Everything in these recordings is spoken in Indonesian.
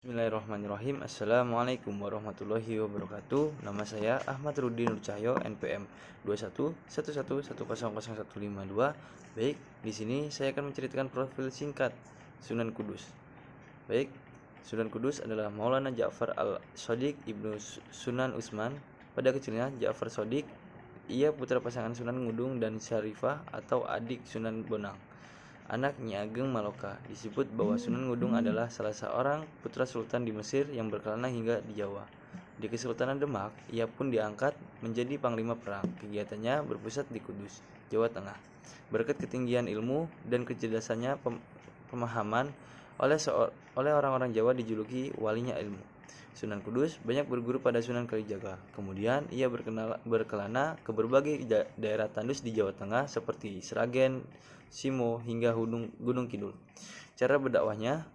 Bismillahirrahmanirrahim. Assalamualaikum warahmatullahi wabarakatuh. Nama saya Ahmad Rudi Nur Cahyo, NPM 2111100152. Baik, di sini saya akan menceritakan profil singkat Sunan Kudus. Baik, Sunan Kudus adalah Maulana Ja'far al-Shodiq ibnu Sunan Utsman. Pada kecilnya, Ja'far Shodiq, ia putra pasangan Sunan Ngudung dan Syarifah atau adik Sunan Bonang, anak Nyi Ageng Maloka. Disebut bahwa Sunan Ngudung adalah salah seorang putra sultan di Mesir yang berkelana hingga di Jawa. Di Kesultanan Demak, ia pun diangkat menjadi panglima perang. Kegiatannya berpusat di Kudus, Jawa Tengah. Berkat ketinggian ilmu dan kecerdasannya pemahaman oleh orang-orang Jawa dijuluki walinya ilmu. Sunan Kudus banyak berguru pada Sunan Kalijaga. Kemudian ia berkelana ke berbagai daerah tandus di Jawa Tengah seperti Sragen, Simo hingga Gunung Kidul. Cara berdakwahnya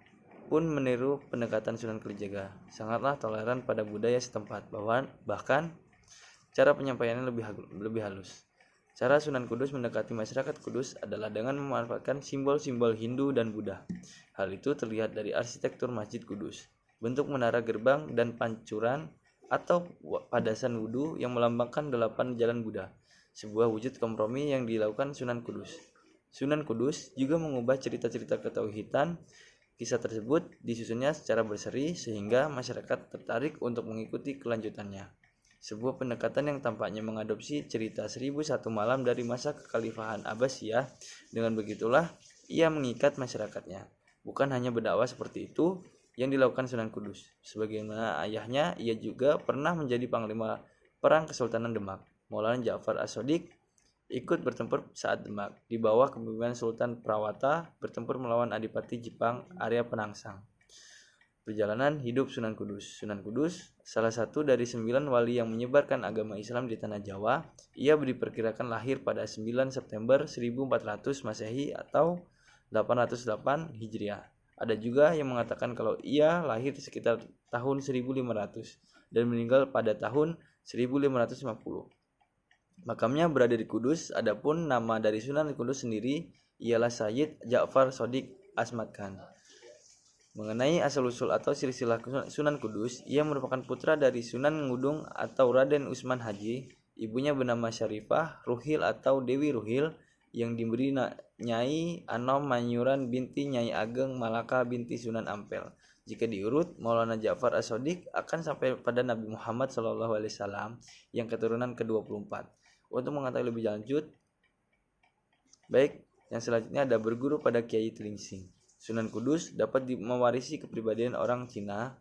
pun meniru pendekatan Sunan Kalijaga. Sangatlah toleran pada budaya setempat, bahkan cara penyampaiannya lebih halus. Cara Sunan Kudus mendekati masyarakat Kudus adalah dengan memanfaatkan simbol-simbol Hindu dan Buddha. Hal itu terlihat dari arsitektur Masjid Kudus, bentuk menara gerbang dan pancuran atau padasan wudhu yang melambangkan 8 jalan Buddha, sebuah wujud kompromi yang dilakukan Sunan Kudus. Sunan Kudus juga mengubah cerita-cerita ketauhidan. Kisah tersebut disusunnya secara berseri sehingga masyarakat tertarik untuk mengikuti kelanjutannya. Sebuah pendekatan yang tampaknya mengadopsi cerita 1001 malam dari masa kekhalifahan Abbasiyah. Dengan begitulah ia mengikat masyarakatnya. Bukan hanya berdakwah seperti itu yang dilakukan Sunan Kudus. Sebagaimana ayahnya, ia juga pernah menjadi panglima perang Kesultanan Demak. Maulana Ja'far as-Shodiq ikut bertempur saat Demak di bawah kepemimpinan Sultan Prawata bertempur melawan Adipati Jepang Arya Penangsang. Perjalanan hidup Sunan Kudus. Sunan Kudus salah satu dari 9 wali yang menyebarkan agama Islam di tanah Jawa. Ia diperkirakan lahir pada 9 September 1400 Masehi atau 808 Hijriah. Ada juga yang mengatakan kalau ia lahir sekitar tahun 1500 dan meninggal pada tahun 1550. Makamnya berada di Kudus. Adapun nama dari Sunan Kudus sendiri ialah Sayyid Ja'far Shodiq Ahmad Khan. Mengenai asal-usul atau silsilah Sunan Kudus, ia merupakan putra dari Sunan Ngudung atau Raden Usman Haji. Ibunya bernama Syarifah Ruhil atau Dewi Ruhil yang diberi Nyai Anom Manyuran binti Nyai Ageng Malaka binti Sunan Ampel. Jika diurut, Maulana Ja'far as-Shodiq akan sampai pada Nabi Muhammad SAW yang keturunan ke-24. Untuk mengetahui lebih lanjut, baik, yang selanjutnya ada berguru pada Kiai Tlingsing. Sunan Kudus dapat mewarisi kepribadian orang Cina.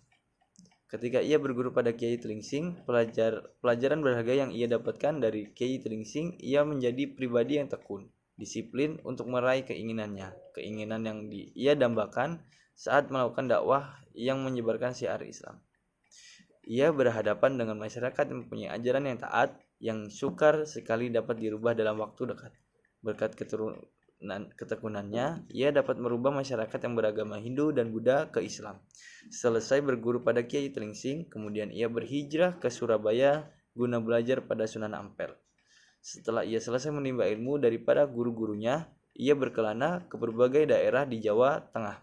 Ketika ia berguru pada Kiai Tlingsing, pelajaran berharga yang ia dapatkan dari Kiai Tlingsing, ia menjadi pribadi yang tekun, disiplin untuk meraih keinginan yang ia dambakan saat melakukan dakwah yang menyebarkan syiar Islam. Ia berhadapan dengan masyarakat yang mempunyai ajaran yang taat, yang sukar sekali dapat dirubah dalam waktu dekat. Berkat ketekunannya, ia dapat merubah masyarakat yang beragama Hindu dan Buddha ke Islam. Selesai berguru pada Kiai Tlingsing, kemudian ia berhijrah ke Surabaya guna belajar pada Sunan Ampel. Setelah ia selesai menimba ilmu daripada guru-gurunya, ia berkelana ke berbagai daerah di Jawa Tengah,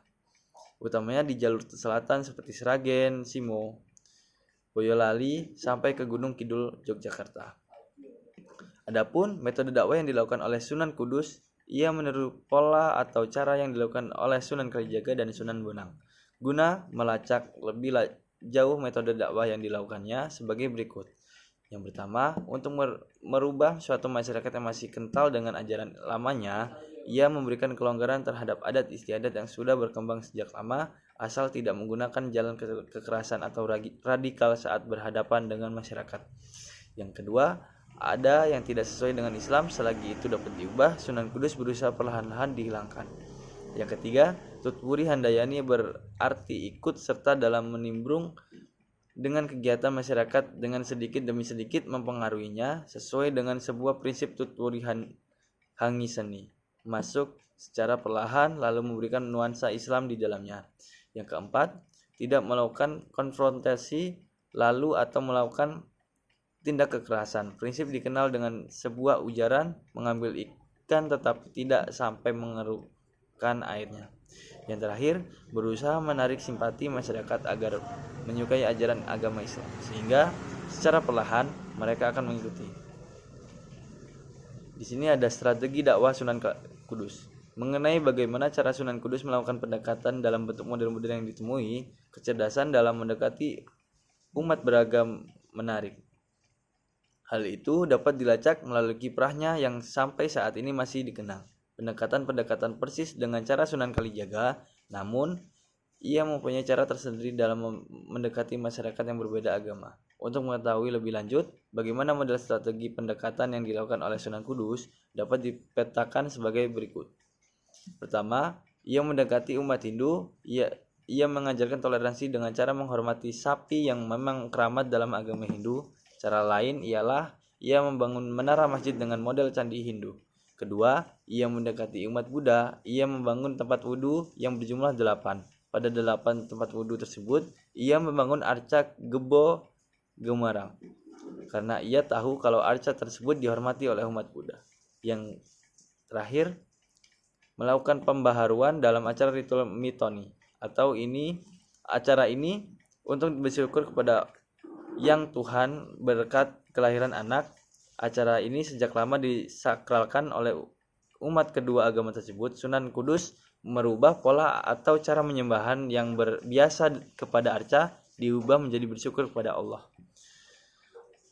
utamanya di jalur selatan seperti Sragen, Simo, Boyolali, sampai ke Gunung Kidul, Yogyakarta. Adapun metode dakwah yang dilakukan oleh Sunan Kudus, ia meniru pola atau cara yang dilakukan oleh Sunan Kalijaga dan Sunan Bonang. Guna melacak lebih jauh metode dakwah yang dilakukannya sebagai berikut. Yang pertama, untuk merubah suatu masyarakat yang masih kental dengan ajaran lamanya, ia memberikan kelonggaran terhadap adat istiadat yang sudah berkembang sejak lama, asal tidak menggunakan jalan kekerasan atau radikal saat berhadapan dengan masyarakat. Yang kedua, ada yang tidak sesuai dengan Islam, selagi itu dapat diubah, Sunan Kudus berusaha perlahan-lahan dihilangkan. Yang ketiga, Tutwuri Handayani berarti ikut serta dalam menimbrung dengan kegiatan masyarakat dengan sedikit demi sedikit mempengaruhinya sesuai dengan sebuah prinsip Tutwuri Hangiseni, masuk secara perlahan lalu memberikan nuansa Islam di dalamnya. Yang keempat, tidak melakukan konfrontasi lalu atau melakukan tindak kekerasan. Prinsip dikenal dengan sebuah ujaran mengambil ikan tetapi tidak sampai mengerukkan airnya. Yang terakhir, berusaha menarik simpati masyarakat agar menyukai ajaran agama Islam, sehingga secara perlahan mereka akan mengikuti. Di sini ada strategi dakwah Sunan Kudus. Mengenai bagaimana cara Sunan Kudus melakukan pendekatan dalam bentuk model-model yang ditemui, kecerdasan dalam mendekati umat beragam menarik. Hal itu dapat dilacak melalui kiprahnya yang sampai saat ini masih dikenang. Pendekatan-pendekatan persis dengan cara Sunan Kalijaga, namun ia mempunyai cara tersendiri dalam mendekati masyarakat yang berbeda agama. Untuk mengetahui lebih lanjut bagaimana model strategi pendekatan yang dilakukan oleh Sunan Kudus dapat dipetakan sebagai berikut. Pertama, ia mendekati umat Hindu. Ia mengajarkan toleransi dengan cara menghormati sapi yang memang keramat dalam agama Hindu. Cara lain ialah ia membangun menara masjid dengan model candi Hindu. Kedua, ia mendekati umat Buddha. Ia membangun tempat wudhu yang berjumlah 8. Pada 8 tempat wudhu tersebut, ia membangun arca Gebo Gemarang, karena ia tahu kalau arca tersebut dihormati oleh umat Buddha. Yang terakhir, melakukan pembaharuan dalam acara ritual mitoni, atau acara ini untuk bersyukur kepada Yang Tuhan berkat kelahiran anak. Acara ini sejak lama disakralkan oleh umat kedua agama tersebut. Sunan Kudus merubah pola atau cara menyembahan yang biasa kepada arca diubah menjadi bersyukur kepada Allah.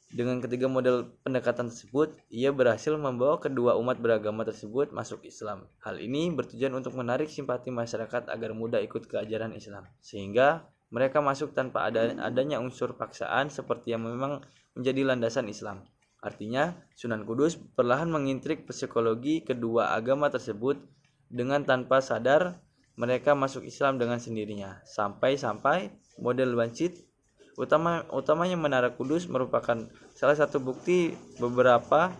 Dengan ketiga model pendekatan tersebut, ia berhasil membawa kedua umat beragama tersebut masuk Islam. Hal ini bertujuan untuk menarik simpati masyarakat agar mudah ikut ke ajaran Islam, sehingga mereka masuk tanpa adanya unsur paksaan seperti yang memang menjadi landasan Islam. Artinya, Sunan Kudus perlahan mengintrik psikologi kedua agama tersebut dengan tanpa sadar mereka masuk Islam dengan sendirinya. Sampai model Bansit, utamanya Menara Kudus, merupakan salah satu bukti berapa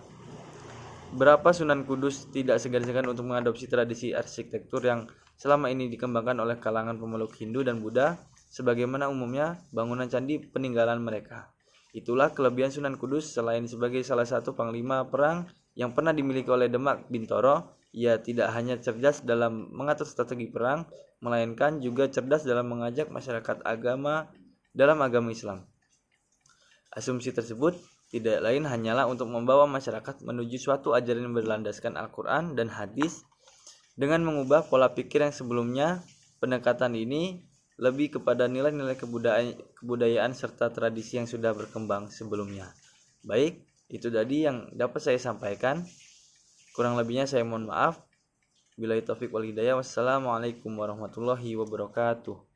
Sunan Kudus tidak segan-segan untuk mengadopsi tradisi arsitektur yang selama ini dikembangkan oleh kalangan pemeluk Hindu dan Buddha, sebagaimana umumnya bangunan candi peninggalan mereka. Itulah kelebihan Sunan Kudus. Selain sebagai salah satu panglima perang yang pernah dimiliki oleh Demak Bintoro, ia tidak hanya cerdas dalam mengatur strategi perang, melainkan juga cerdas dalam mengajak masyarakat dalam agama Islam. Asumsi tersebut tidak lain hanyalah untuk membawa masyarakat menuju suatu ajaran yang berlandaskan Al-Quran dan hadis dengan mengubah pola pikir yang sebelumnya. Pendekatan ini lebih kepada nilai-nilai kebudayaan serta tradisi yang sudah berkembang sebelumnya. Baik, itu tadi yang dapat saya sampaikan. Kurang lebihnya saya mohon maaf. Billahi taufik wal hidayah. Wassalamualaikum warahmatullahi wabarakatuh.